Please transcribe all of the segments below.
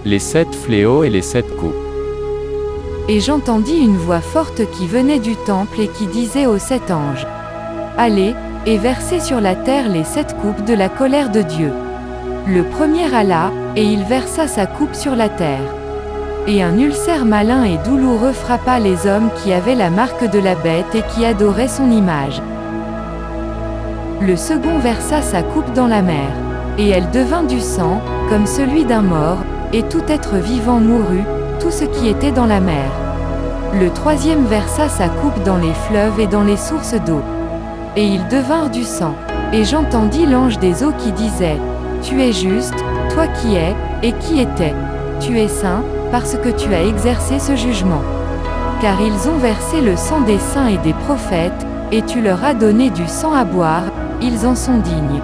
Les 7 fléaux et les 7 coupes. Et j'entendis une voix forte qui venait du temple et qui disait aux 7 anges: Allez, et versez sur la terre les 7 coupes de la colère de Dieu. Le premier alla, et il versa sa coupe sur la terre. Et un ulcère malin et douloureux frappa les hommes qui avaient la marque de la bête et qui adoraient son image. Le second versa sa coupe dans la mer. Et elle devint du sang, comme celui d'un mort, et tout être vivant mourut, tout ce qui était dans la mer. Le troisième versa sa coupe dans les fleuves et dans les sources d'eau. Et ils devinrent du sang. Et j'entendis l'ange des eaux qui disait: Tu es juste, toi qui es, et qui étais. Tu es saint, parce que tu as exercé ce jugement. Car ils ont versé le sang des saints et des prophètes, et tu leur as donné du sang à boire, ils en sont dignes.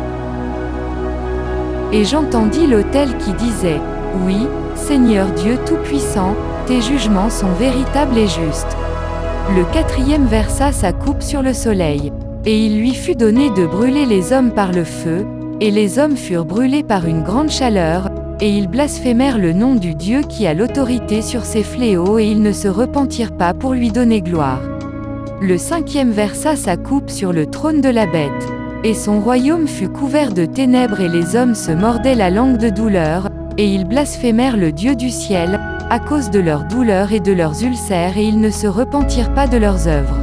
Et j'entendis l'autel qui disait: Oui, Seigneur Dieu Tout-Puissant, tes jugements sont véritables et justes. Le quatrième versa sa coupe sur le soleil. Et il lui fut donné de brûler les hommes par le feu, et les hommes furent brûlés par une grande chaleur, et ils blasphémèrent le nom du Dieu qui a l'autorité sur ces fléaux et ils ne se repentirent pas pour lui donner gloire. Le cinquième versa sa coupe sur le trône de la bête. Et son royaume fut couvert de ténèbres et les hommes se mordaient la langue de douleur, et ils blasphémèrent le Dieu du ciel, à cause de leurs douleurs et de leurs ulcères et ils ne se repentirent pas de leurs œuvres.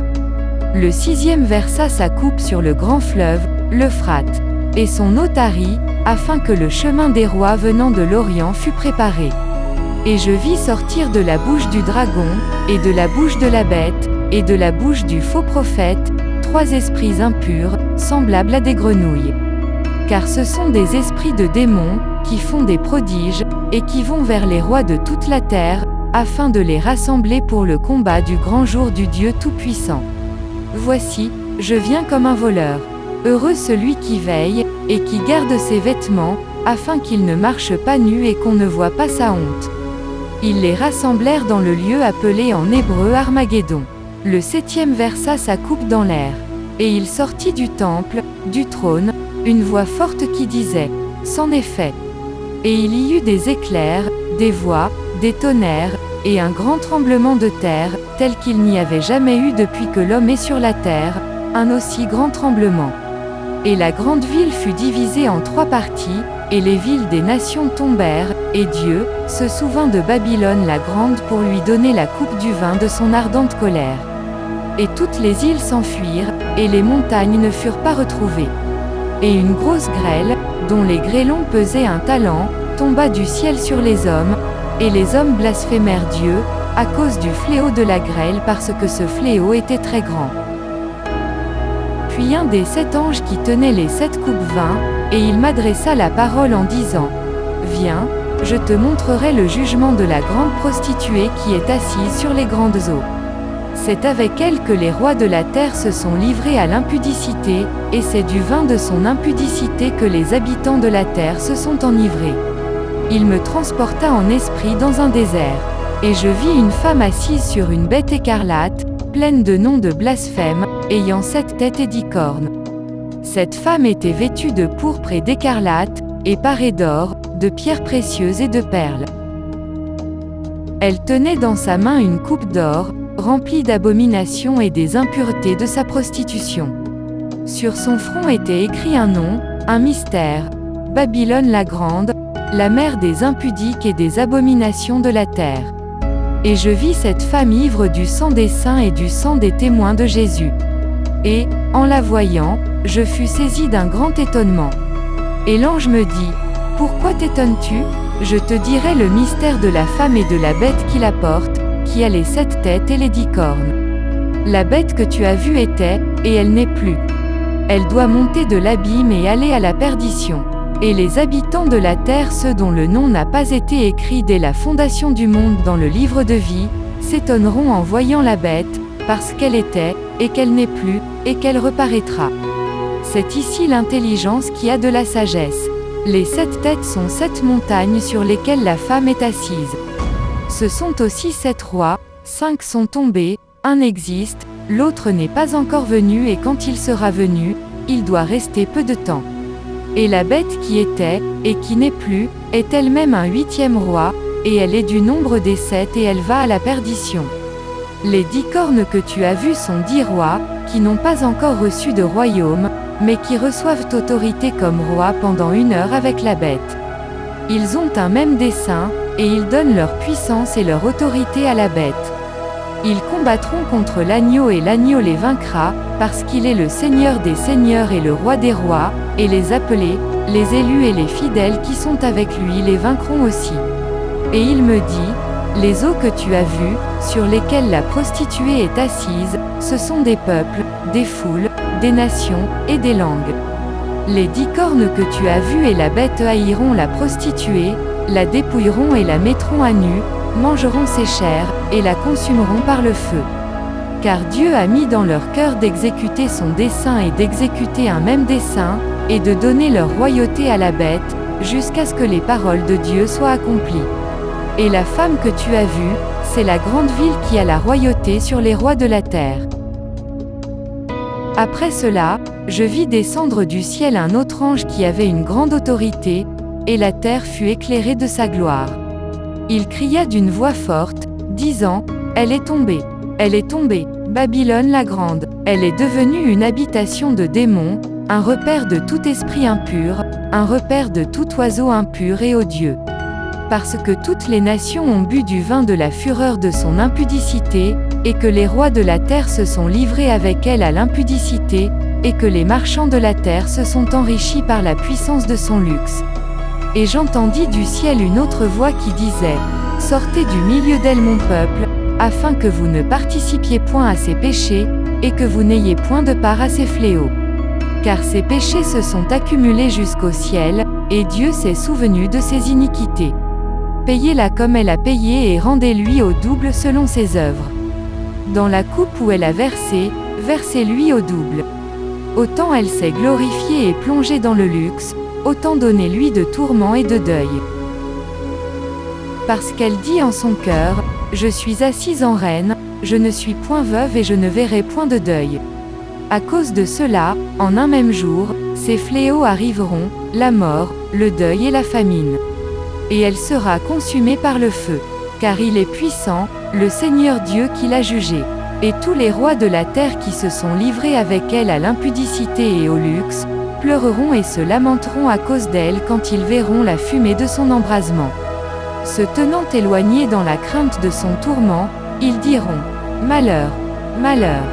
Le sixième versa sa coupe sur le grand fleuve, l'Euphrate. Et son eau tarit, afin que le chemin des rois venant de l'Orient fût préparé. Et je vis sortir de la bouche du dragon, et de la bouche de la bête, et de la bouche du faux prophète, 3 esprits impurs, semblables à des grenouilles. Car ce sont des esprits de démons, qui font des prodiges, et qui vont vers les rois de toute la terre, afin de les rassembler pour le combat du grand jour du Dieu Tout-Puissant. Voici, je viens comme un voleur. Heureux celui qui veille, et qui garde ses vêtements, afin qu'il ne marche pas nu et qu'on ne voit pas sa honte. Ils les rassemblèrent dans le lieu appelé en hébreu Armageddon. Le septième versa sa coupe dans l'air. Et il sortit du temple, du trône, une voix forte qui disait: C'en est fait. Et il y eut des éclairs, des voix, des tonnerres, et un grand tremblement de terre, tel qu'il n'y avait jamais eu depuis que l'homme est sur la terre, un aussi grand tremblement. Et la grande ville fut divisée en 3 parties, et les villes des nations tombèrent, et Dieu se souvint de Babylone la grande pour lui donner la coupe du vin de son ardente colère. Et toutes les îles s'enfuirent, et les montagnes ne furent pas retrouvées. Et une grosse grêle, dont les grêlons pesaient 1 talent, tomba du ciel sur les hommes, et les hommes blasphémèrent Dieu, à cause du fléau de la grêle parce que ce fléau était très grand. Puis un des 7 anges qui tenaient les 7 coupes vint, et il m'adressa la parole en disant: Viens, je te montrerai le jugement de la grande prostituée qui est assise sur les grandes eaux. C'est avec elle que les rois de la terre se sont livrés à l'impudicité, et c'est du vin de son impudicité que les habitants de la terre se sont enivrés. Il me transporta en esprit dans un désert. Et je vis une femme assise sur une bête écarlate, pleine de noms de blasphème, ayant 7 têtes et 10 cornes. Cette femme était vêtue de pourpre et d'écarlate, et parée d'or, de pierres précieuses et de perles. Elle tenait dans sa main une coupe d'or, remplie d'abominations et des impuretés de sa prostitution. Sur son front était écrit un nom, un mystère: Babylone la grande, la mère des impudiques et des abominations de la terre. Et je vis cette femme ivre du sang des saints et du sang des témoins de Jésus. Et, en la voyant, je fus saisi d'un grand étonnement. Et l'ange me dit: Pourquoi t'étonnes-tu? Je te dirai le mystère de la femme et de la bête qui la porte, qui a les 7 têtes et les 10 cornes. La bête que tu as vue était, et elle n'est plus. Elle doit monter de l'abîme et aller à la perdition. Et les habitants de la terre, ceux dont le nom n'a pas été écrit dès la fondation du monde dans le livre de vie, s'étonneront en voyant la bête, parce qu'elle était, et qu'elle n'est plus, et qu'elle reparaîtra. C'est ici l'intelligence qui a de la sagesse. Les 7 têtes sont 7 montagnes sur lesquelles la femme est assise. Ce sont aussi 7 rois, 5 sont tombés, un existe, l'autre n'est pas encore venu et quand il sera venu, il doit rester peu de temps. Et la bête qui était, et qui n'est plus, est elle-même un 8e roi, et elle est du nombre des 7 et elle va à la perdition. Les 10 cornes que tu as vues sont 10 rois, qui n'ont pas encore reçu de royaume, mais qui reçoivent autorité comme rois pendant 1 heure avec la bête. Ils ont un même dessein, et ils donnent leur puissance et leur autorité à la bête. Ils combattront contre l'agneau et l'agneau les vaincra, parce qu'il est le Seigneur des seigneurs et le Roi des rois, et les appelés, les élus et les fidèles qui sont avec lui les vaincront aussi. Et il me dit, les eaux que tu as vues, sur lesquelles la prostituée est assise, ce sont des peuples, des foules, des nations, et des langues. Les 10 cornes que tu as vues et la bête haïront la prostituée, la dépouilleront et la mettront à nu, mangeront ses chairs, et la consumeront par le feu. Car Dieu a mis dans leur cœur d'exécuter son dessein et d'exécuter un même dessein, et de donner leur royauté à la bête, jusqu'à ce que les paroles de Dieu soient accomplies. Et la femme que tu as vue, c'est la grande ville qui a la royauté sur les rois de la terre. Après cela, je vis descendre du ciel un autre ange qui avait une grande autorité, et la terre fut éclairée de sa gloire. Il cria d'une voix forte, disant, « Elle est tombée, Babylone la grande, elle est devenue une habitation de démons, un repère de tout esprit impur, un repère de tout oiseau impur et odieux. Parce que toutes les nations ont bu du vin de la fureur de son impudicité, et que les rois de la terre se sont livrés avec elle à l'impudicité, et que les marchands de la terre se sont enrichis par la puissance de son luxe. Et j'entendis du ciel une autre voix qui disait, « Sortez du milieu d'elle mon peuple, afin que vous ne participiez point à ses péchés, et que vous n'ayez point de part à ses fléaux. Car ses péchés se sont accumulés jusqu'au ciel, et Dieu s'est souvenu de ses iniquités. Payez-la comme elle a payé et rendez-lui au double selon ses œuvres. Dans la coupe où elle a versé, versez-lui au double. Autant elle s'est glorifiée et plongée dans le luxe, autant donnez-lui de tourments et de deuil. Parce qu'elle dit en son cœur, je suis assise en reine, je ne suis point veuve et je ne verrai point de deuil. À cause de cela, en un même jour, ces fléaux arriveront, la mort, le deuil et la famine. Et elle sera consumée par le feu. Car il est puissant, le Seigneur Dieu qui l'a jugé. Et tous les rois de la terre qui se sont livrés avec elle à l'impudicité et au luxe, pleureront et se lamenteront à cause d'elle quand ils verront la fumée de son embrasement. Se tenant éloignés dans la crainte de son tourment, ils diront, Malheur, malheur.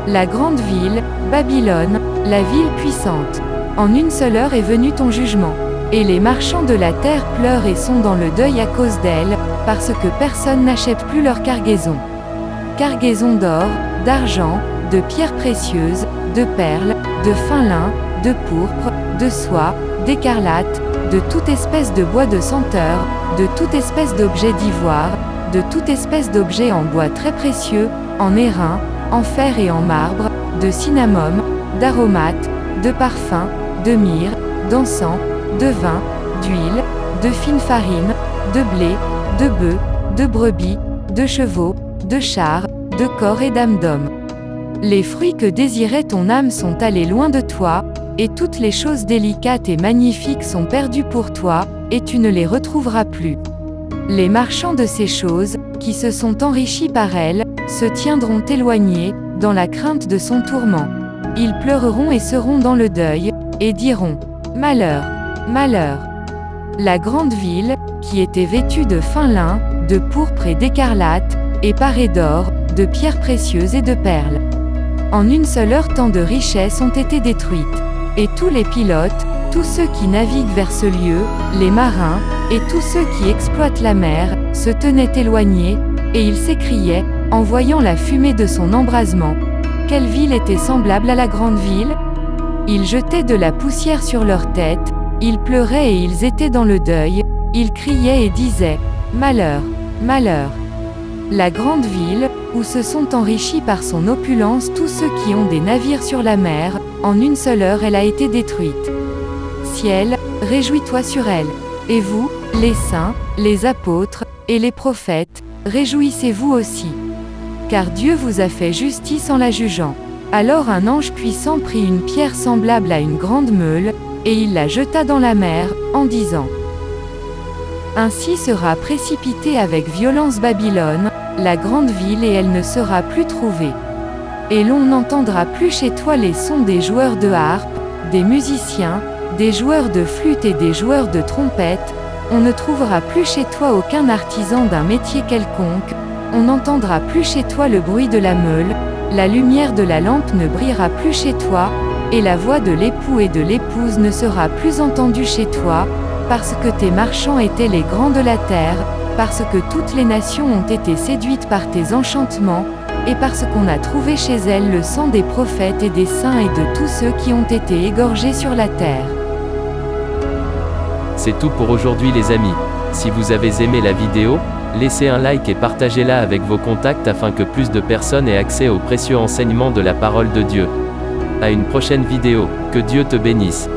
La grande ville, Babylone, la ville puissante. En une seule heure est venu ton jugement. Et les marchands de la terre pleurent et sont dans le deuil à cause d'elle, parce que personne n'achète plus leur cargaison. Cargaison d'or, d'argent, de pierres précieuses, de perles, de fin lin, de pourpre, de soie, d'écarlate, de toute espèce de bois de senteur, de toute espèce d'objet d'ivoire, de toute espèce d'objet en bois très précieux, en airain, en fer et en marbre, de cinnamome, d'aromates, de parfums, de myrrhe, d'encens, de vin, d'huile, de fine farine, de blé, de bœufs, de brebis, de chevaux, de chars, de corps et d'âmes d'hommes. Les fruits que désirait ton âme sont allés loin de toi, et toutes les choses délicates et magnifiques sont perdues pour toi, et tu ne les retrouveras plus. Les marchands de ces choses, qui se sont enrichis par elles, se tiendront éloignés, dans la crainte de son tourment. Ils pleureront et seront dans le deuil, et diront, Malheur, malheur. La grande ville, qui était vêtue de fin lin, de pourpre et d'écarlate, et parée d'or, de pierres précieuses et de perles. En une seule heure tant de richesses ont été détruites. Et tous les pilotes, tous ceux qui naviguent vers ce lieu, les marins, et tous ceux qui exploitent la mer, se tenaient éloignés, et ils s'écriaient, en voyant la fumée de son embrasement, quelle ville était semblable à la grande ville? Ils jetaient de la poussière sur leurs têtes, ils pleuraient et ils étaient dans le deuil, ils criaient et disaient, Malheur, malheur. La grande ville, où se sont enrichis par son opulence tous ceux qui ont des navires sur la mer, en une seule heure elle a été détruite. Ciel, réjouis-toi sur elle. Et vous, les saints, les apôtres, et les prophètes, réjouissez-vous aussi. Car Dieu vous a fait justice en la jugeant. Alors un ange puissant prit une pierre semblable à une grande meule, et il la jeta dans la mer, en disant, Ainsi sera précipitée avec violence Babylone, la grande ville, et elle ne sera plus trouvée. Et l'on n'entendra plus chez toi les sons des joueurs de harpe, des musiciens, des joueurs de flûte et des joueurs de trompette. On ne trouvera plus chez toi aucun artisan d'un métier quelconque. On n'entendra plus chez toi le bruit de la meule. La lumière de la lampe ne brillera plus chez toi, et la voix de l'époux et de l'épouse ne sera plus entendue chez toi, parce que tes marchands étaient les grands de la terre, parce que toutes les nations ont été séduites par tes enchantements, et parce qu'on a trouvé chez elles le sang des prophètes et des saints et de tous ceux qui ont été égorgés sur la terre. C'est tout pour aujourd'hui les amis. Si vous avez aimé la vidéo, laissez un like et partagez-la avec vos contacts afin que plus de personnes aient accès aux précieux enseignements de la parole de Dieu. À une prochaine vidéo, que Dieu te bénisse.